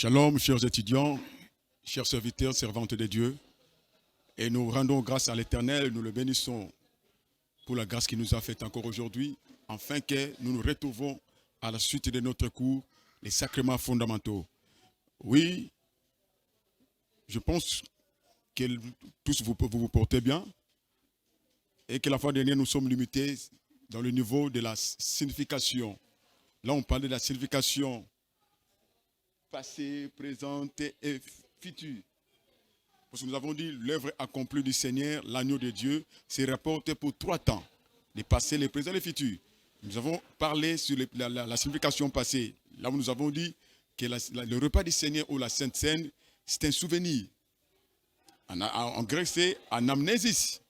Shalom, chers étudiants, chers serviteurs, servantes de Dieu. Et nous rendons grâce à l'Éternel, nous le bénissons pour la grâce qu'il nous a faite encore aujourd'hui, afin que nous nous retrouvons à la suite de notre cours, les sacrements fondamentaux. Oui, je pense que tous vous vous portez bien et que la fois dernière, nous sommes limités dans le niveau de la signification. Là, on parlait de la signification passé, présente et futur. Parce que nous avons dit l'œuvre accomplie du Seigneur, l'agneau de Dieu, se rapporte pour 3 temps. Le passé, le présent et le futur. Nous avons parlé sur la signification passée. Là où nous avons dit que le repas du Seigneur ou la Sainte Seine, c'est un souvenir. En grec, c'est anamnésis.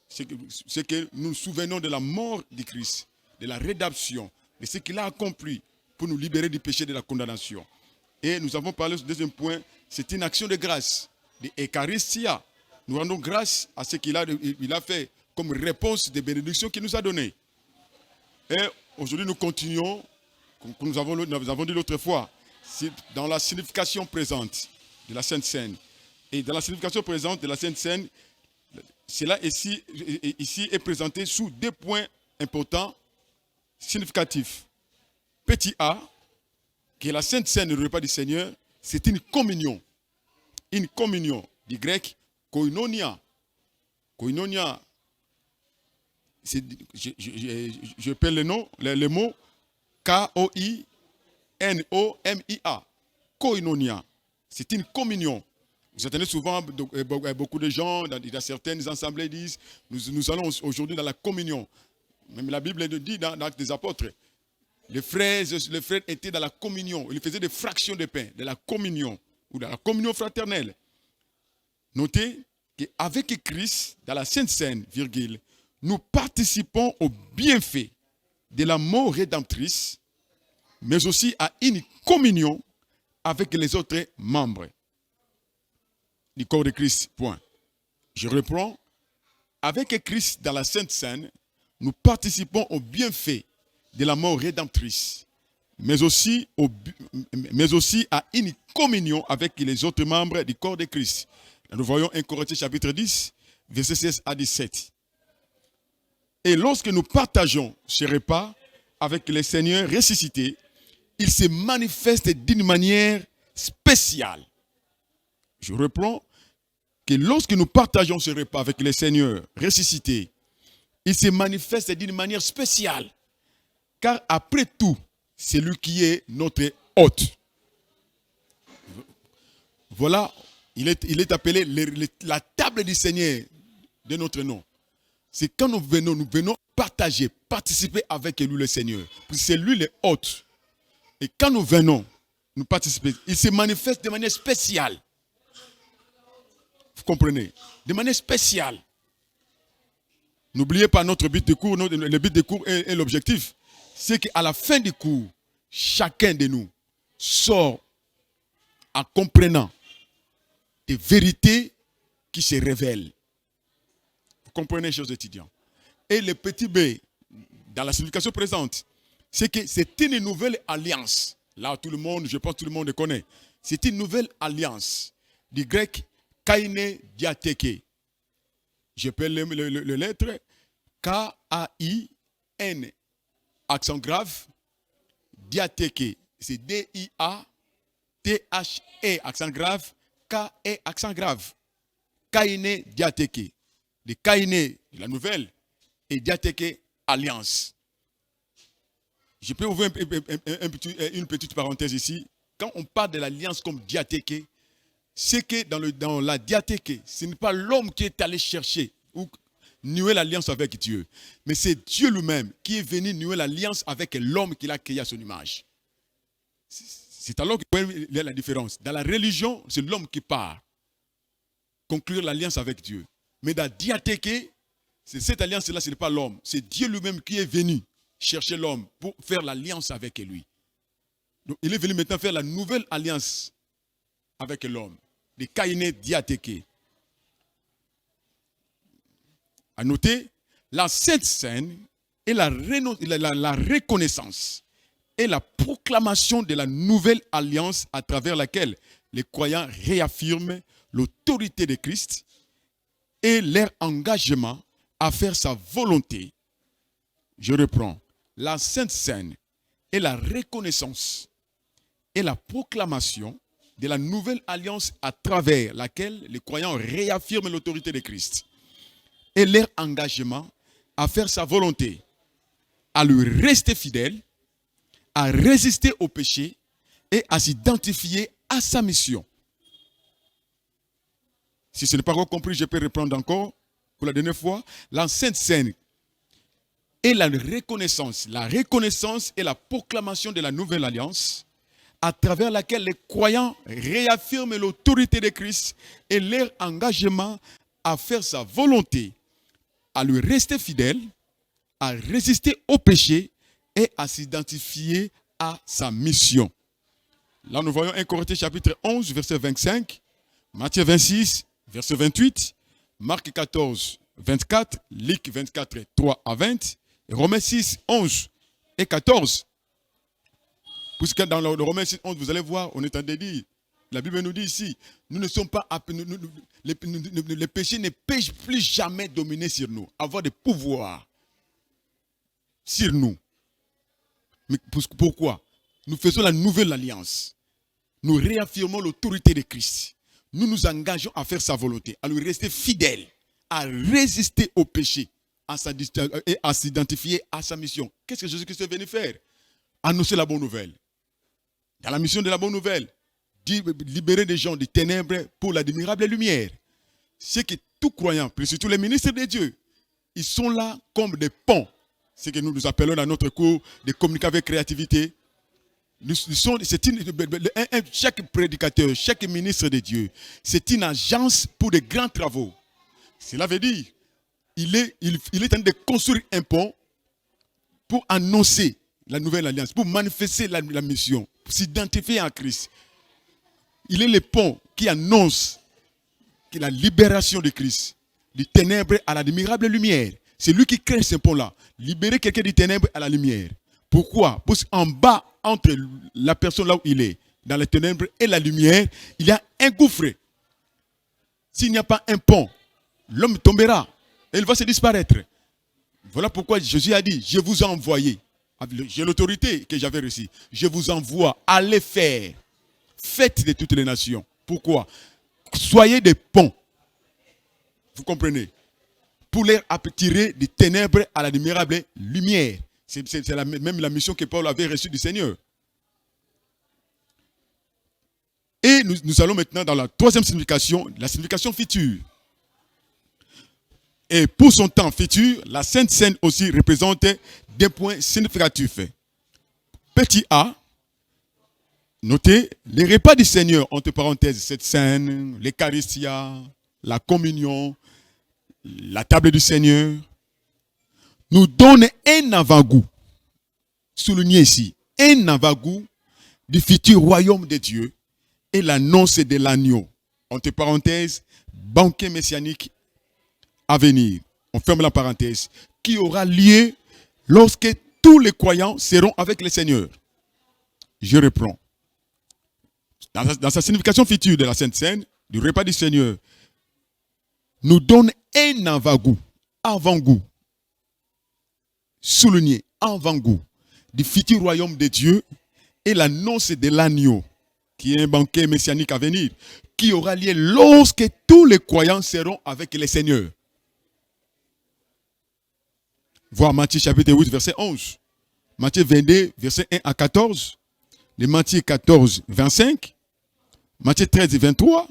C'est que nous nous souvenons de la mort de Christ, de la rédemption, de ce qu'il a accompli pour nous libérer du péché et de la condamnation. Et nous avons parlé du deuxième point, c'est une action de grâce, de Eucharistia. Nous rendons grâce à ce qu'il a fait comme réponse des bénédictions qu'il nous a données. Et aujourd'hui, nous continuons, comme nous avons dit l'autre fois, dans la signification présente de la Sainte Seine. Et dans la signification présente de la Sainte Seine, cela ici est présenté sous 2 points importants, significatifs. Petit a, que la Sainte Seine, le repas du Seigneur, c'est une communion. Une communion, du grec koinonia. Koinonia, je perds le mot K-O-I-N-O-M-I-A. Koinonia, c'est une communion. Vous entendez souvent beaucoup de gens, dans certaines assemblées disent, nous allons aujourd'hui dans la communion. Même la Bible dit dans l'Acte des Apôtres, les frères étaient dans la communion. Ils faisaient des fractions de pain, de la communion, ou dans la communion fraternelle. Notez qu'avec Christ, dans la Sainte Seine, nous participons au bienfait de la mort rédemptrice, mais aussi à une communion avec les autres membres du corps de Christ. Point. Je reprends. Avec Christ, dans la Sainte Seine, nous participons au bienfait de la mort rédemptrice, mais aussi à une communion avec les autres membres du corps de Christ. Là, nous voyons 1 Corinthiens chapitre 10, versets 16 à 17. Et lorsque nous partageons ce repas avec le Seigneur ressuscité, il se manifeste d'une manière spéciale. Je reprends, que lorsque nous partageons ce repas avec le Seigneur ressuscité, il se manifeste d'une manière spéciale. Car après tout, c'est lui qui est notre hôte. Voilà, il est appelé la table du Seigneur de notre nom. C'est quand nous venons partager, participer avec lui le Seigneur. C'est lui le hôte. Et quand nous venons, nous participer, il se manifeste de manière spéciale. Vous comprenez? De manière spéciale. N'oubliez pas notre but de cours, le but de cours est l'objectif. C'est qu'à la fin du cours, chacun de nous sort en comprenant des vérités qui se révèlent. Vous comprenez, chers étudiants? Et le petit B, dans la signification présente, c'est que c'est une nouvelle alliance. Là, je pense que tout le monde le connaît. C'est une nouvelle alliance. Du grec, kaine diatheke. Je peux le lettre K-A-I-N. Accent grave, diatheke, c'est D-I-A-T-H-E, accent grave, K-E, accent grave. Kaine diatheke. De kaine, la nouvelle, et diatheke, alliance. Je peux ouvrir une petite parenthèse ici. Quand on parle de l'alliance comme diatheke, c'est que dans la diatheke, ce n'est pas l'homme qui est allé chercher ou nouer l'alliance avec Dieu. Mais c'est Dieu lui-même qui est venu nouer l'alliance avec l'homme qu'il a créé à son image. C'est alors qu'il y a la différence. Dans la religion, c'est l'homme qui part conclure l'alliance avec Dieu. Mais dans diatheke, cette alliance-là, ce n'est pas l'homme. C'est Dieu lui-même qui est venu chercher l'homme pour faire l'alliance avec lui. Donc, il est venu maintenant faire la nouvelle alliance avec l'homme. Les kaine diatheke. À noter, la Sainte Seine est la reconnaissance et la proclamation de la nouvelle alliance à travers laquelle les croyants réaffirment l'autorité de Christ et leur engagement à faire sa volonté. Je reprends. La Sainte Seine est la reconnaissance et la proclamation de la nouvelle alliance à travers laquelle les croyants réaffirment l'autorité de Christ et leur engagement à faire sa volonté, à lui rester fidèle, à résister au péché et à s'identifier à sa mission. Si ce n'est pas encore compris, je peux reprendre encore pour la dernière fois. La Sainte Seine est la reconnaissance et la proclamation de la nouvelle alliance à travers laquelle les croyants réaffirment l'autorité de Christ et leur engagement à faire sa volonté, à lui rester fidèle, à résister au péché et à s'identifier à sa mission. Là, nous voyons 1 Corinthiens chapitre 11, verset 25, Matthieu 26, verset 28, Marc 14, 24, Luc 24, 3 à 20, et Romains 6, 11 et 14. Puisque dans le Romains 6, 11, vous allez voir, on est en train de dire, la Bible nous dit ici, nous ne sommes pas, les péchés ne peuvent plus jamais dominer sur nous, avoir des pouvoirs sur nous. Mais pourquoi? Nous faisons la nouvelle alliance. Nous réaffirmons l'autorité de Christ. Nous nous engageons à faire sa volonté, à lui rester fidèle, à résister au péché et à s'identifier à sa mission. Qu'est-ce que Jésus-Christ est venu faire? Annoncer la bonne nouvelle. Dans la mission de la bonne nouvelle, libérer des gens des ténèbres pour l'admirable lumière. C'est que tout croyant, plus surtout les ministres de Dieu, ils sont là comme des ponts. C'est ce que nous appelons dans notre cours de communiquer avec créativité. Chaque prédicateur, chaque ministre de Dieu, c'est une agence pour de grands travaux. Cela veut dire il est en train de construire un pont pour annoncer la nouvelle alliance, pour manifester la mission, pour s'identifier en Christ. Il est le pont qui annonce la libération de Christ, du ténèbre à l'admirable lumière. C'est lui qui crée ce pont-là. Libérer quelqu'un du ténèbre à la lumière. Pourquoi? Parce qu'en bas, entre la personne là où il est, dans les ténèbres et la lumière, il y a un gouffre. S'il n'y a pas un pont, l'homme tombera et il va se disparaître. Voilà pourquoi Jésus a dit, je vous ai envoyé. J'ai l'autorité que j'avais reçue. Je vous envoie, allez faire. Faites de toutes les nations. Pourquoi? Soyez des ponts. Vous comprenez? Pour les attirer des ténèbres à l'admirable lumière. C'est même la mission que Paul avait reçue du Seigneur. Et nous allons maintenant dans la troisième signification, la signification future. Et pour son temps futur, la Sainte Seine aussi représente des points significatifs. Petit a, notez, les repas du Seigneur, entre parenthèses, cette scène, l'Eucharistia, la communion, la table du Seigneur, nous donne un avant-goût, souligné ici, un avant-goût du futur royaume de Dieu et l'annonce de l'agneau, entre parenthèses, banquet messianique à venir, on ferme la parenthèse, qui aura lieu lorsque tous les croyants seront avec le Seigneur. Je reprends. Dans sa signification future de la Sainte Seine, du repas du Seigneur, nous donne un avant-goût, souligné, avant-goût, du futur royaume de Dieu et l'annonce de l'agneau, qui est un banquet messianique à venir, qui aura lieu lorsque tous les croyants seront avec le Seigneur. Voir Matthieu chapitre 8, verset 11. Matthieu 22, verset 1 à 14. Les Matthieu 14, 25. Matthieu 13, 23.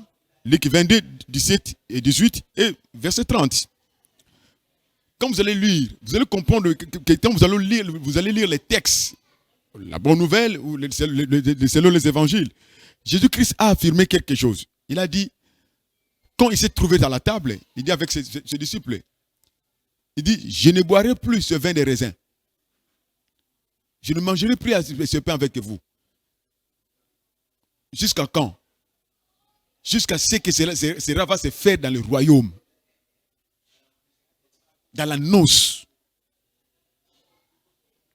Luc 22, 17 et 18 et verset 30. Quand vous allez lire, vous allez comprendre que quand vous allez lire les textes, la bonne nouvelle ou selon les évangiles, Jésus-Christ a affirmé quelque chose. Il a dit, quand il s'est trouvé dans la table, il dit avec ses disciples, il dit, je ne boirai plus ce vin de raisin. Je ne mangerai plus ce pain avec vous. Jusqu'à quand? Jusqu'à ce que cela va se faire dans le royaume. Dans la noce.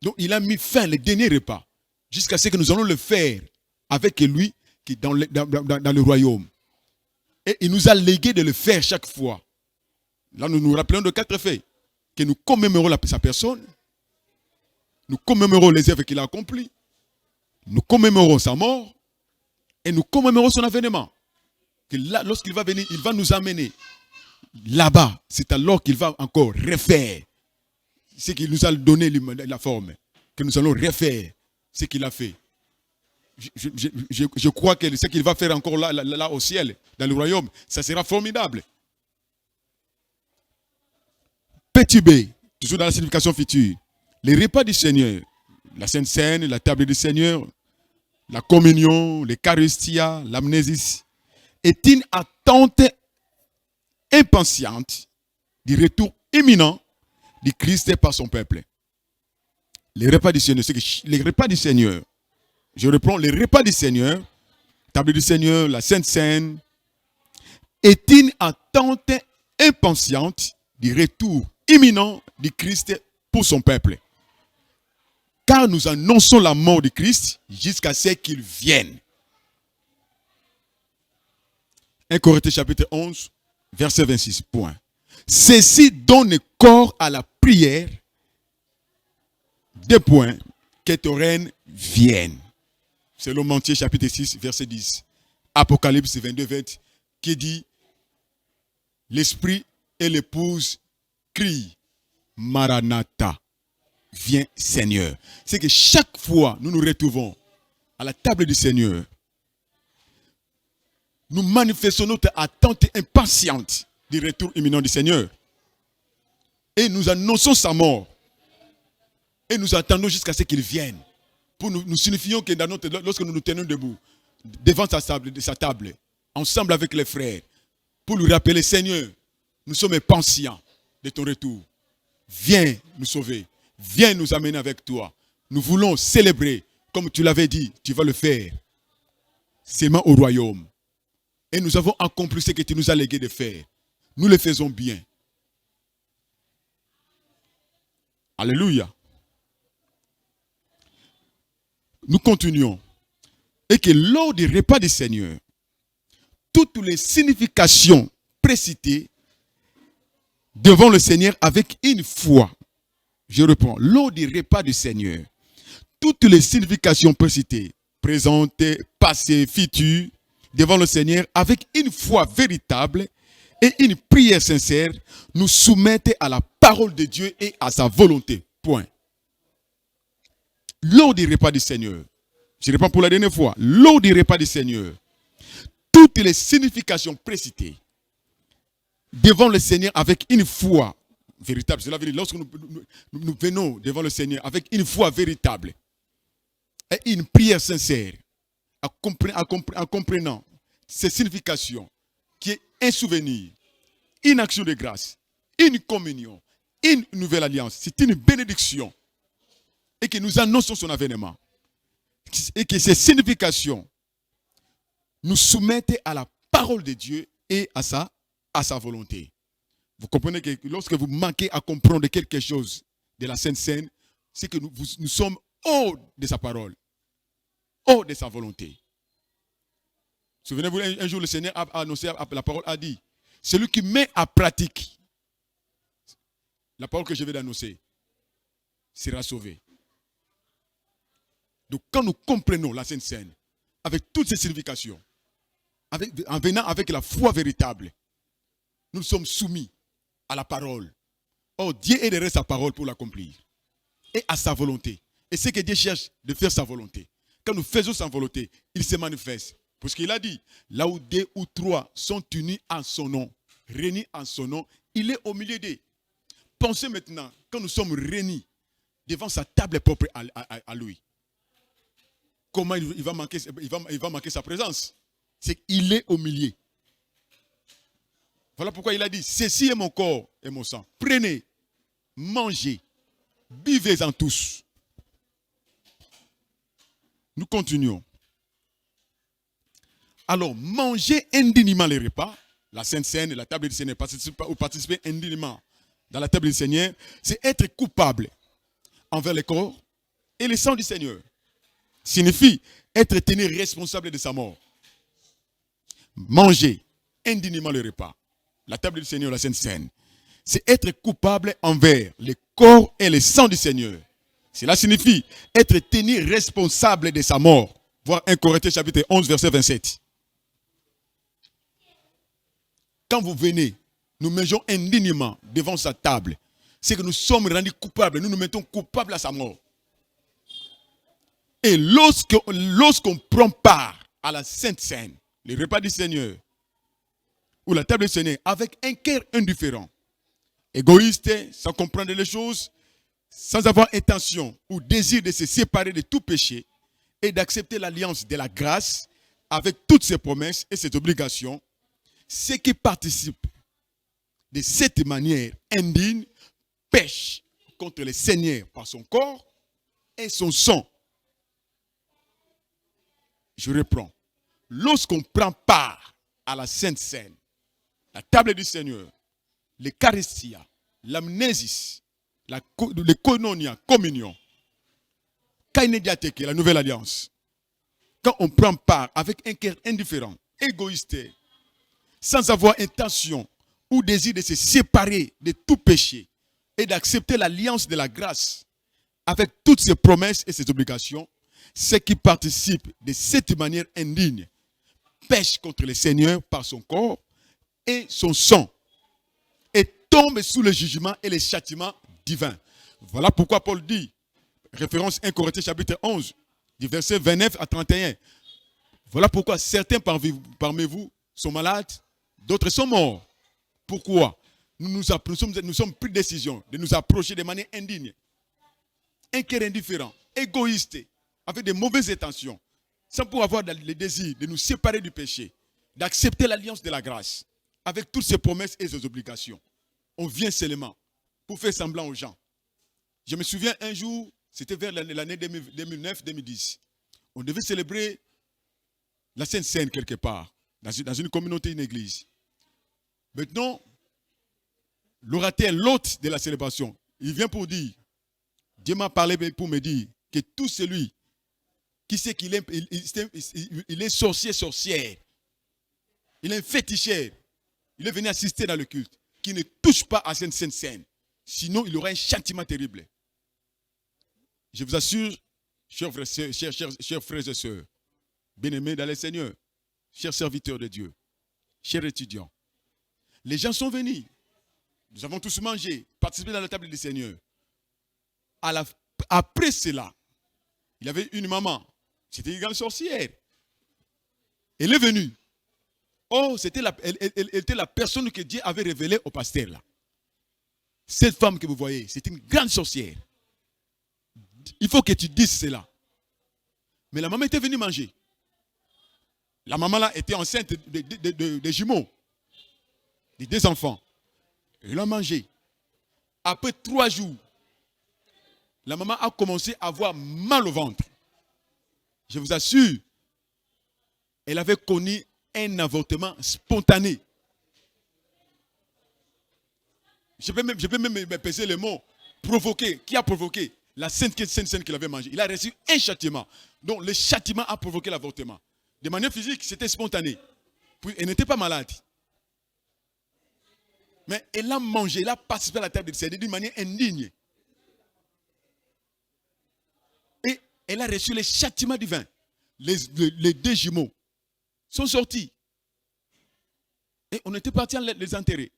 Donc il a mis fin, le dernier repas. jusqu'à ce que nous allons le faire avec lui qui est dans le royaume. Et il nous a légué de le faire chaque fois. Là, nous nous rappelons de 4 faits. Que nous commémorons sa personne, nous commémorons les œuvres qu'il a accomplies, nous commémorons sa mort, et nous commémorons son avènement. Que là, lorsqu'il va venir, il va nous amener là-bas. C'est alors qu'il va encore refaire ce qu'il nous a donné la forme. Que nous allons refaire ce qu'il a fait. Je crois que ce qu'il va faire encore là au ciel, dans le royaume, ça sera formidable. Petit b, toujours dans la signification future. Les repas du Seigneur, la Sainte Seine, la table du Seigneur, la communion, l'Eucharistia, l'amnésis, est une attente impatiente du retour imminent du Christ par son peuple. Les repas du Seigneur, les repas du Seigneur, je reprends, les repas du Seigneur, table du Seigneur, la Sainte Seine, est une attente impatiente du retour imminent du Christ pour son peuple. Car nous annonçons la mort du Christ jusqu'à ce qu'il vienne. 1 Corinthiens chapitre 11, verset 26. Point. Ceci donne corps à la prière. 2 points. Que ton règne vienne. Selon Matthieu chapitre 6, verset 10. Apocalypse 22, 20, qui dit l'Esprit et l'épouse crient Maranatha, viens Seigneur. C'est que chaque fois nous nous retrouvons à la table du Seigneur, nous manifestons notre attente impatiente du retour imminent du Seigneur. Et nous annonçons sa mort. Et nous attendons jusqu'à ce qu'il vienne. Pour nous signifions que lorsque nous nous tenons debout, devant sa table, ensemble avec les frères, pour lui rappeler, Seigneur, nous sommes impatients de ton retour. Viens nous sauver. Viens nous amener avec toi. Nous voulons célébrer, comme tu l'avais dit, tu vas le faire. Seulement au royaume. Et nous avons accompli ce que tu nous as légué de faire. Nous le faisons bien. Alléluia. Nous continuons. Et que lors du repas du Seigneur, toutes les significations précitées devant le Seigneur avec une foi. Je reprends. Lors du repas du Seigneur, toutes les significations précitées, présentées, passées, futures, devant le Seigneur avec une foi véritable et une prière sincère, nous soumettent à la parole de Dieu et à sa volonté. Point. Lors du repas du Seigneur, je réponds pour la dernière fois, lors du repas du Seigneur, toutes les significations précitées devant le Seigneur avec une foi véritable. Cela veut dire lorsque nous venons devant le Seigneur avec une foi véritable et une prière sincère, en comprenant ces significations, qui est un souvenir, une action de grâce, une communion, une nouvelle alliance. C'est une bénédiction. Et que nous annonçons son avènement. Et que ces significations nous soumettent à la parole de Dieu et à sa volonté. Vous comprenez que lorsque vous manquez à comprendre quelque chose de la Sainte Seine, c'est que nous sommes hors de sa parole, hors de sa volonté. Souvenez-vous, un jour le Seigneur a annoncé, la parole a dit, celui qui met à pratique la parole que je vais d'annoncer sera sauvé. Donc quand nous comprenons la Sainte Seine, avec toutes ses significations, en venant avec la foi véritable, nous sommes soumis à la parole. Or, Dieu est derrière sa parole pour l'accomplir. Et à sa volonté. Et c'est que Dieu cherche de faire sa volonté. Quand nous faisons sa volonté, il se manifeste. Parce qu'il a dit, là où 2 ou 3 sont unis en son nom, réunis en son nom, il est au milieu d'eux. Pensez maintenant, quand nous sommes réunis devant sa table propre à lui, comment il va manquer sa présence? C'est qu'il est au milieu. Voilà pourquoi il a dit, ceci est mon corps et mon sang. Prenez, mangez, buvez-en tous. Nous continuons. Alors, manger indignement les repas, la Sainte Seine, la table du Seigneur, participer indignement dans la table du Seigneur, c'est être coupable envers le corps et le sang du Seigneur. signifie être tenu responsable de sa mort. Manger indignement le repas, la table du Seigneur, la Sainte Seine, c'est être coupable envers le corps et le sang du Seigneur. Cela signifie être tenu responsable de sa mort. Voir 1 Corinthiens chapitre 11, verset 27. Quand vous venez, nous mangeons indignement devant sa table. C'est que nous sommes rendus coupables. Nous nous mettons coupables à sa mort. Et lorsqu'on prend part à la Sainte Seine, le repas du Seigneur, ou la table du Seigneur, avec un cœur indifférent, égoïste, sans comprendre les choses, sans avoir intention ou désir de se séparer de tout péché et d'accepter l'alliance de la grâce avec toutes ses promesses et ses obligations, ceux qui participent de cette manière indigne pêchent contre le Seigneur par son corps et son sang. Je reprends. Lorsqu'on prend part à la Sainte Seine, la table du Seigneur, l'Eucharistia, l'amnésis, le koinonia, communion, kainediateke, la nouvelle alliance, quand on prend part avec un cœur indifférent, égoïste, sans avoir intention ou désir de se séparer de tout péché et d'accepter l'alliance de la grâce avec toutes ses promesses et ses obligations, ceux qui participent de cette manière indigne pêchent contre le Seigneur par son corps et son sang et tombent sous le jugement et le châtiment divin. Voilà pourquoi Paul dit, référence 1 Corinthiens chapitre 11, du verset 29 à 31. Voilà pourquoi certains parmi vous sont malades, d'autres sont morts. Pourquoi? Nous sommes pris décision de nous approcher de manière indigne, un cœur indifférent, égoïste, avec de mauvaises intentions, sans pouvoir avoir le désir de nous séparer du péché, d'accepter l'alliance de la grâce, avec toutes ses promesses et ses obligations. On vient seulement pour faire semblant aux gens. Je me souviens un jour, c'était vers l'année 2009-2010, on devait célébrer la Sainte Seine quelque part, dans une communauté, une église. Maintenant, l'orateur, l'hôte de la célébration, il vient pour dire, Dieu m'a parlé pour me dire que tout celui qui sait qu'il est sorcier, sorcière, il est un féticheur, il est venu assister dans le culte, qui ne touche pas à cette Sainte Seine, sinon il aura un châtiment terrible. Je vous assure, chers frères et sœurs, bien-aimés dans le Seigneur, chers serviteurs de Dieu, chers étudiants, les gens sont venus, nous avons tous mangé, participé dans la table du Seigneur. Après cela, il y avait une maman, c'était une grande sorcière. Elle est venue. Oh, elle était la personne que Dieu avait révélée au pasteur là. Cette femme que vous voyez, c'est une grande sorcière. Il faut que tu dises cela. Mais la maman était venue manger. La maman là était enceinte de jumeaux, de 2 enfants. Elle a mangé. Après 3 jours, la maman a commencé à avoir mal au ventre. Je vous assure, elle avait connu un avortement spontané. Je peux même peser le mot provoqué. Qui a provoqué? La Sainte Seine qu'il avait mangée. Il a reçu un châtiment. Donc le châtiment a provoqué l'avortement. De manière physique, c'était spontané. Puis elle n'était pas malade. Mais elle a mangé, elle a participé à la table du Seigneur d'une manière indigne. Et elle a reçu le châtiment divin. Les 2 jumeaux sont sortis. Et on était parti les enterrer.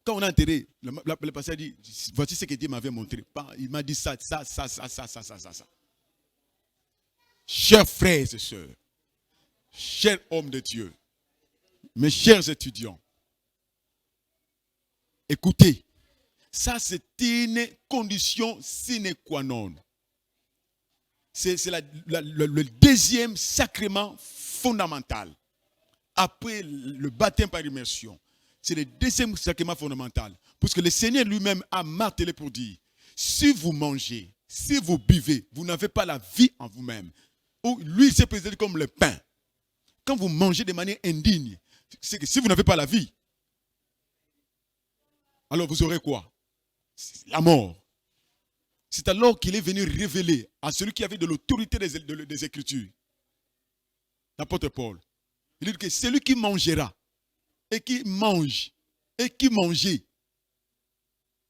Quand on a enterré, le pasteur dit, voici ce que Dieu m'avait montré. Il m'a dit ça. Chers frères et sœurs, chers hommes de Dieu, mes chers étudiants, écoutez, ça c'est une condition sine qua non. C'est le deuxième sacrement fondamental. Après le baptême par immersion. C'est le deuxième sacrement fondamental. Parce que le Seigneur lui-même a martelé pour dire, si vous mangez, si vous buvez, vous n'avez pas la vie en vous-même. Lui, il s'est présenté comme le pain. Quand vous mangez de manière indigne, c'est que si vous n'avez pas la vie, alors vous aurez quoi? La mort. C'est alors qu'il est venu révéler à celui qui avait de l'autorité des Écritures, l'apôtre Paul. Il dit que celui qui mangera et qui mange et qui mangeait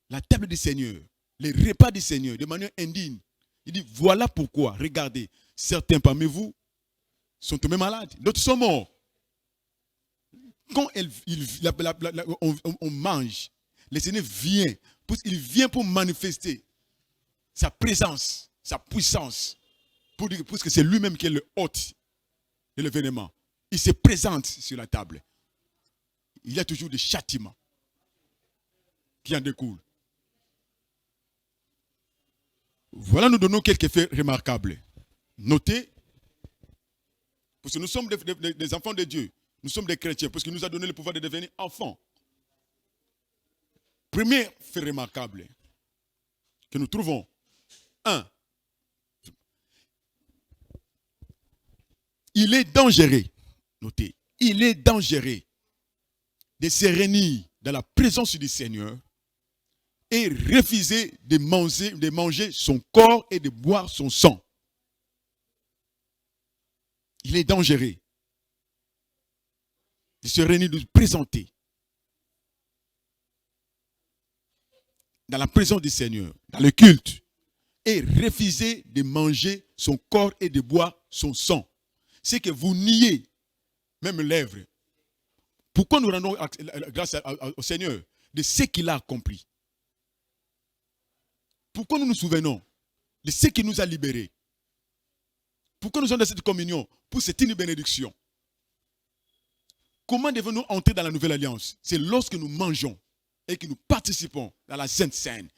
la table du Seigneur, les repas du Seigneur de manière indigne. Il dit, voilà pourquoi, regardez, certains parmi vous sont tombés malades, d'autres sont morts. Quand on mange, le Seigneur vient, il vient pour manifester sa présence, sa puissance, pour dire que c'est lui-même qui est le hôte de l'événement. Il se présente sur la table. Il y a toujours des châtiments qui en découlent. Voilà, nous donnons quelques faits remarquables. Notez, parce que nous sommes des enfants de Dieu, nous sommes des chrétiens, parce qu'il nous a donné le pouvoir de devenir enfants. Premier fait remarquable que nous trouvons, 1. Il est dangereux, notez, il est dangereux de se réunir dans la présence du Seigneur et refuser de manger son corps et de boire son sang. Il est dangereux de se réunir, de se présenter dans la présence du Seigneur, dans le culte, et refuser de manger son corps et de boire son sang. C'est que vous niez, même lèvres. Pourquoi nous rendons grâce au Seigneur de ce qu'il a accompli? Pourquoi nous nous souvenons de ce qui nous a libérés? Pourquoi nous sommes dans cette communion? Pour cette une bénédiction. Comment devons-nous entrer dans la nouvelle alliance? C'est lorsque nous mangeons et que nous participons à la Sainte Seine.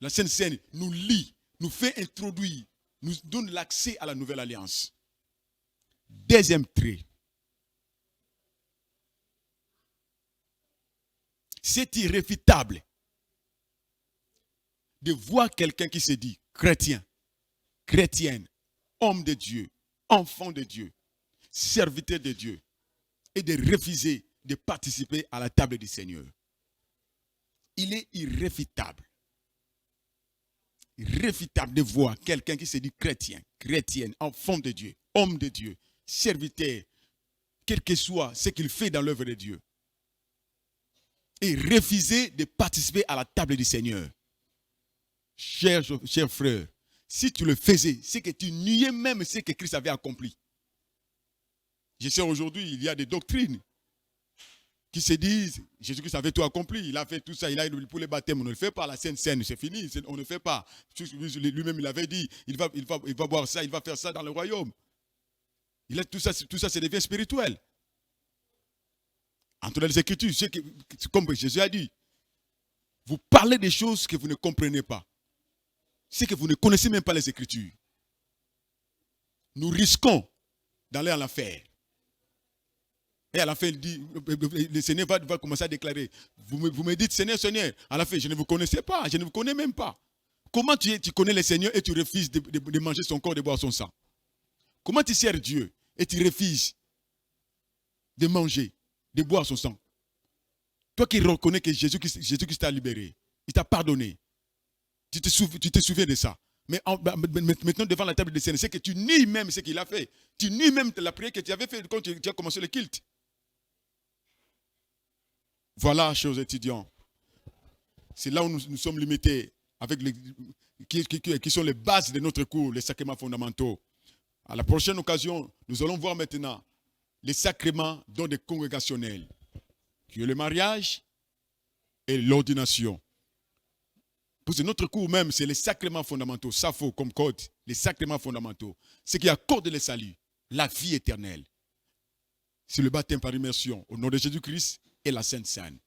La Sainte Seine nous lie, nous fait introduire, nous donne l'accès à la nouvelle alliance. Deuxième trait. C'est irréfutable de voir quelqu'un qui se dit chrétien, chrétienne, homme de Dieu, enfant de Dieu, serviteur de Dieu, et de refuser de participer à la table du Seigneur. Il est irréfutable de voir quelqu'un qui se dit chrétien, chrétienne, enfant de Dieu, homme de Dieu, serviteur, quel que soit ce qu'il fait dans l'œuvre de Dieu, et refuser de participer à la table du Seigneur. Chers frères, si tu le faisais, c'est que tu niais même ce que Christ avait accompli. Je sais aujourd'hui, il y a des doctrines qui se disent, Jésus-Christ avait tout accompli, il a fait tout ça, il a pour les baptêmes, on ne le fait pas, la Sainte Seine, c'est fini, on ne le fait pas. Lui-même, il avait dit, il va boire ça, il va faire ça dans le royaume. Tout ça, ça devient spirituel. Entre les Écritures, comme Jésus a dit, vous parlez des choses que vous ne comprenez pas. C'est que vous ne connaissez même pas les Écritures. Nous risquons d'aller à l'enfer. Et à la fin, il dit, le Seigneur va commencer à déclarer, vous me dites, Seigneur, Seigneur, à la fin, je ne vous connaissais pas, je ne vous connais même pas. Comment tu connais le Seigneur et tu refuses de manger son corps et de boire son sang? Comment tu sers Dieu et tu refuses de manger, de boire son sang? Toi qui reconnais que Jésus-Christ t'a libéré, il t'a pardonné, tu te souviens de ça. Mais maintenant, devant la table du Seigneur, c'est que tu nies même ce qu'il a fait. Tu nies même la prière que tu avais faite quand tu as commencé le culte. Voilà, chers étudiants. C'est là où nous sommes limités avec qui sont les bases de notre cours, les sacrements fondamentaux. À la prochaine occasion, nous allons voir maintenant les sacrements d'ordre congrégationnel, qui est le mariage et l'ordination. Pour notre cours même, c'est les sacrements fondamentaux. Ça faut comme code, les sacrements fondamentaux. Ce qui accorde le salut, la vie éternelle. C'est le baptême par immersion au nom de Jésus-Christ et la Sainte Seine.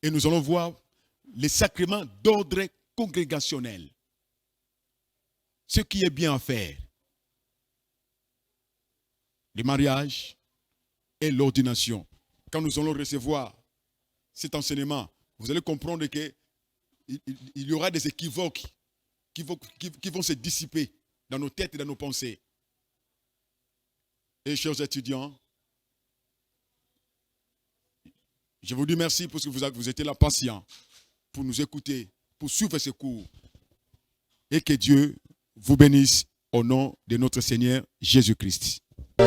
Et nous allons voir les sacrements d'ordre congrégationnel. Ce qui est bien à faire. Le mariage et l'ordination. Quand nous allons recevoir cet enseignement, vous allez comprendre qu'il y aura des équivoques qui vont se dissiper dans nos têtes et dans nos pensées. Et chers étudiants, je vous dis merci parce que vous étiez là patients pour nous écouter, pour suivre ce cours. et que Dieu vous bénisse au nom de notre Seigneur Jésus-Christ. Je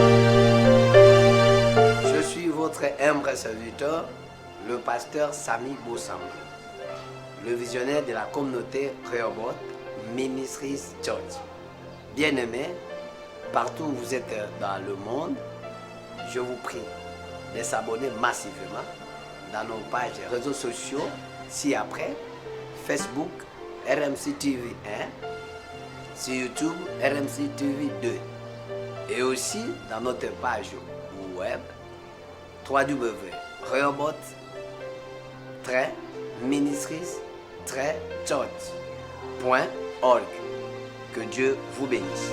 suis votre humble serviteur, le pasteur Sami Boussam, le visionnaire de la communauté Rehoboth Ministries Church. Bien-aimés, partout où vous êtes dans le monde, je vous prie de s'abonner massivement dans nos pages réseaux sociaux ci-après, Facebook, RMC TV 1, sur YouTube, RMC TV 2, et aussi dans notre page web www.rehoboth-ministries-church.org. Que Dieu vous bénisse.